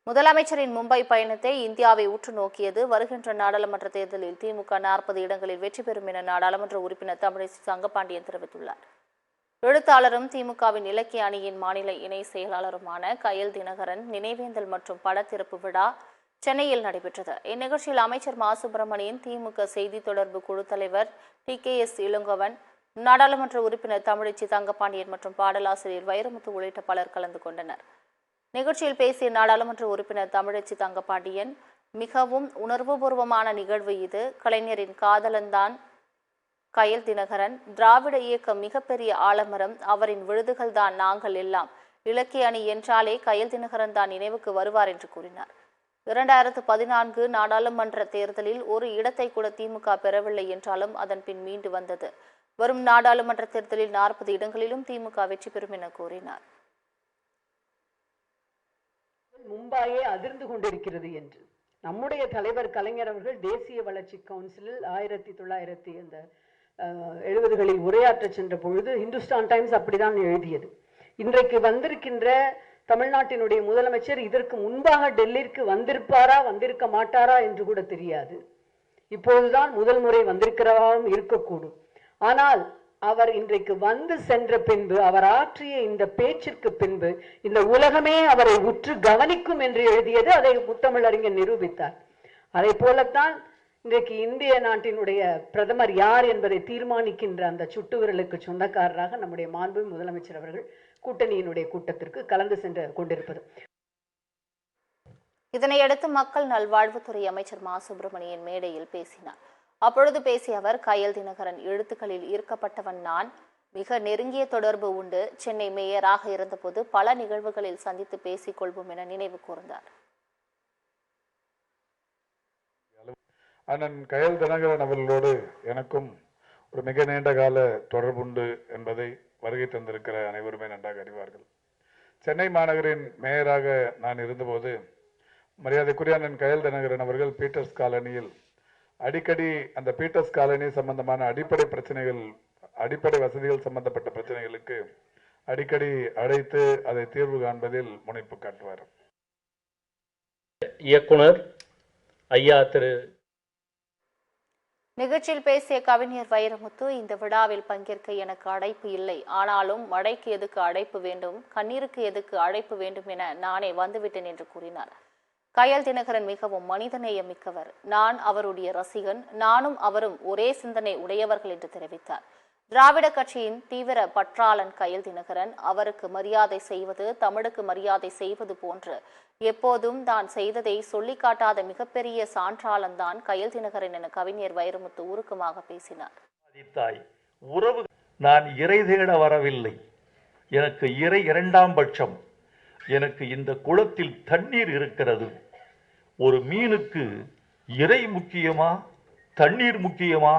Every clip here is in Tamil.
முதலமைச்சரின் மும்பை பயணத்தை இந்தியாவை உற்று நோக்கியது. வருகின்ற நாடாளுமன்ற தேர்தலில் திமுக 40 இடங்களில் வெற்றி பெறும் என நாடாளுமன்ற உறுப்பினர் தமிழிசை தங்கப்பாண்டியன் தெரிவித்துள்ளார். எழுத்தாளரும் திமுகவின் இலக்கிய அணியின் மாநில இணை செயலாளருமான கயல் தினகரன் நினைவேந்தல் மற்றும் படத்திறப்பு விழா சென்னையில் நடைபெற்றது. இந்நிகழ்ச்சியில் அமைச்சர் மா சுப்பிரமணியன், திமுக செய்தி தொடர்பு குழு தலைவர் TKS இளங்கோவன், நாடாளுமன்ற உறுப்பினர் தமிழிசை தங்கப்பாண்டியன் மற்றும் பாடலாசிரியர் வைரமுத்து உள்ளிட்ட பலர் கலந்து கொண்டனர். நிகழ்ச்சியில் பேசிய நாடாளுமன்ற உறுப்பினர் தமிழிசை தங்கப்பாண்டியன், மிகவும் உணர்வுபூர்வமான நிகழ்வு இது. கலைஞரின் காதலன்தான் கயல் தினகரன். திராவிட இயக்கம் மிகப்பெரிய ஆலமரம். அவரின் விழுதுகள் தான் நாங்கள் எல்லாம். இலக்கிய அணி என்றாலே கயல் தினகரன் தான் நினைவுக்கு வருவார் என்று கூறினார். 2014 நாடாளுமன்ற தேர்தலில் ஒரு இடத்தை கூட திமுக பெறவில்லை என்றாலும் அதன் பின் மீண்டு வந்தது. வரும் நாடாளுமன்ற தேர்தலில் 40 இடங்களிலும் திமுக வெற்றி பெறும் என கூறினார். மும்பாயே அதிர்ந்து கொண்டிருக்கிறது என்று நம்முடைய தலைவர் கலைஞர் அவர்கள் தேசிய வளர்ச்சி கவுன்சிலில் 1970களில் உரையாற்ற சென்ற பொழுது இந்துஸ்தான் டைம்ஸ் அப்படிதான் எழுதியது. இன்றைக்கு வந்திருக்கின்ற தமிழ்நாட்டினுடைய முதலமைச்சர் இதற்கு முன்பாக டெல்லிக்கு வந்திருப்பாரா வந்திருக்க மாட்டாரா என்று கூட தெரியாது. இப்போதுதான் முதல் முறை வந்திருக்கிறவாவும் இருக்கக்கூடும். ஆனால் அவர் இன்றைக்கு வந்து சென்ற பின்பு, அவர் ஆற்றிய இந்த பேச்சிற்கு பின்பு இந்த உலகமே அவரை உற்று கவனிக்கும் என்று எழுதியது அதை முத்தமிழறிஞர் நிரூபித்தார். அதை போலத்தான் இன்றைக்கு இந்திய நாட்டினுடைய பிரதமர் யார் என்பதை தீர்மானிக்கின்ற அந்த சுட்டு விரலுக்கு சொந்தக்காரராக நம்முடைய மாண்பு முதலமைச்சர் அவர்கள் கூட்டணியினுடைய கூட்டத்திற்கு கலந்து சென்று கொண்டிருப்பது. இதனையடுத்து மக்கள் நல்வாழ்வுத்துறை அமைச்சர் மா சுப்பிரமணியன் மேடையில் பேசினார். அப்பொழுது பேசிய அவர், கயல் தினகரன் எழுத்துக்களில் ஈர்க்கப்பட்டவன் நான். மிக நெருங்கிய தொடர்பு உண்டு. சென்னை மேயராக இருந்தபோது பல நிகழ்வுகளில் சந்தித்து பேசிக் கொள்வோம் என நினைவு கூர்ந்தார். அண்ணன் கயல் தினகரன் அவர்களோடு எனக்கும் ஒரு மிக நீண்ட கால தொடர்புண்டு என்பதை வருகை தந்திருக்கிற அனைவருமே நன்றாக அறிவார்கள். சென்னை மாநகரின் மேயராக நான் இருந்தபோது மரியாதைக்குரிய அண்ணன் கயல் தினகரன் அவர்கள் பீட்டர்ஸ் காலனியில் அடிக்கடி அந்த பீட்டர்ஸ் காலனி சம்பந்தமான அடிப்படை பிரச்சனைகள், அடிப்படை வசதிகள் சம்பந்தப்பட்ட பிரச்சனைகளுக்கு அடிக்கடி அழைத்து அதை தீர்வு காண்பதில் முனைப்பு காட்டுவார். இயக்குனர் ஐயா திரு நிகழ்ச்சியில் பேசிய கவிஞர் வைரமுத்து, இந்த விழாவில் பங்கேற்க எனக்கு அழைப்பு இல்லை. ஆனாலும் மழைக்கு எதுக்கு அழைப்பு வேண்டும், கண்ணீருக்கு எதுக்கு அழைப்பு வேண்டும் என நானே வந்துவிட்டேன் என்று கூறினார். கயல் தினகரன் மிகவும் மனிதநேயம் மிக்கவர். நான் அவருடைய ரசிகன். நானும் அவரும் ஒரே சிந்தனை உடையவர்கள் என்று தெரிவித்தார். திராவிட கட்சியின் தீவிர பற்றாளன் கயல் தினகரன். அவருக்கு மரியாதை செய்வது தமிழுக்கு மரியாதை செய்வது போன்று எப்போதும் தான் செய்ததை சொல்லி காட்டாத மிகப்பெரிய சான்றாளன் தான் கயல் தினகரன் என கவிஞர் வைரமுத்து உருக்கமாக பேசினார். உறவு நான் இறை தேட வரவில்லை. எனக்கு இறை இரண்டாம் பட்சம். எனக்கு இந்த குளத்தில் தண்ணீர் இருக்கிறது. ஒரு மீனுக்கு இறை முக்கியமா தண்ணீர் முக்கியமா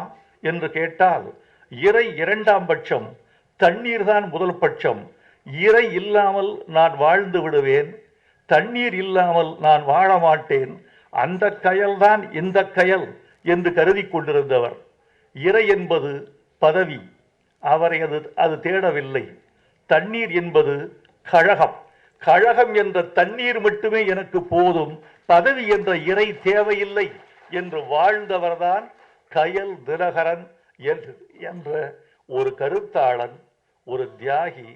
என்று கேட்டால் இறை இரண்டாம் பட்சம், தண்ணீர் தான் முதல் பட்சம். இறை இல்லாமல் நான் வாழ்ந்து விடுவேன், தண்ணீர் இல்லாமல் நான் வாழ மாட்டேன். அந்த கயல்தான் இந்த கயல் என்று கருதி கொண்டிருந்தவர். இறை என்பது பதவி, அவரை அது தேடவில்லை. தண்ணீர் என்பது கழகம். கழகம் என்ற தண்ணீர் மட்டுமே எனக்கு போதும், பதவி என்ற இறை தேவையில்லை என்று வாழ்ந்தவர்தான் கயல் தினகரன் என்ற ஒரு கருத்தாளன், ஒரு தியாகி,